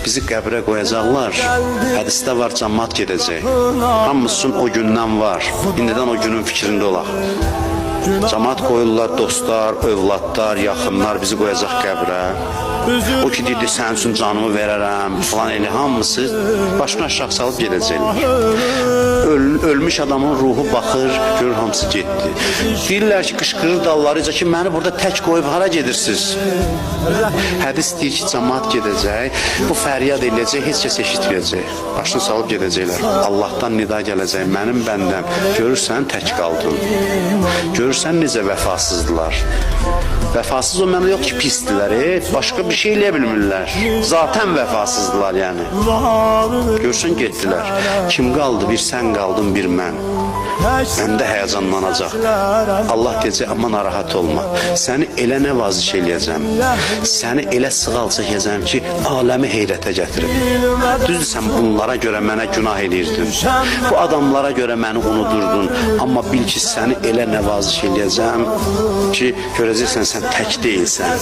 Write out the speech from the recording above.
bizi qəbrə qoyacaqlar. Hədisdə var, cəmaət gedəcək. Hamısının o gündən var. İndidən o günün fikrində olaq. Cəmaət qoyurlar, dostlar, övladlar, yaxınlar bizi qoyacaq qəbrə. O ki dedi, sənin üçün canımı verərəm, falan elə hamısı başına aşağı salıb gedəcəklər. Ölmüş adamın ruhu baxır, görür hamısı getdi. Deyirlər ki, qışqırır dallarıca ki, məni burada tək qoyub hara gedirsiniz? Hədis deyir ki, cəmaət gedəcək, bu fəryad eləyəcək, heç kəs eşitməyəcək. Başını salıb gedəcəklər. Allahdan nida gələcək, mənim bəndəm. Görürsən, tək qaldın. Görürsən, necə vəfasızdılar. Vəfasız o mənə yox ki, pisdilər, başqa bir şey eləyə bilmirlər. Zatən vəfasızdılar yəni. Görsən, getdilər. Kim qaldı? Bir sən qaldın, bir mən. Məndə həyəcanlanacaq. Allah deyəcək, amma narahat olma. Səni elə nəvaziş eləyəcəm. Səni elə sığal çəkəcəm ki, aləmi heyrətə gətirib. Düzdür, sən bunlara görə mənə günah eləyirdin. Bu adamlara görə məni unudurdun. Amma bil ki, səni elə nəvaziş eləyəcəm ki, görəcəksən, sən tək deyilsən.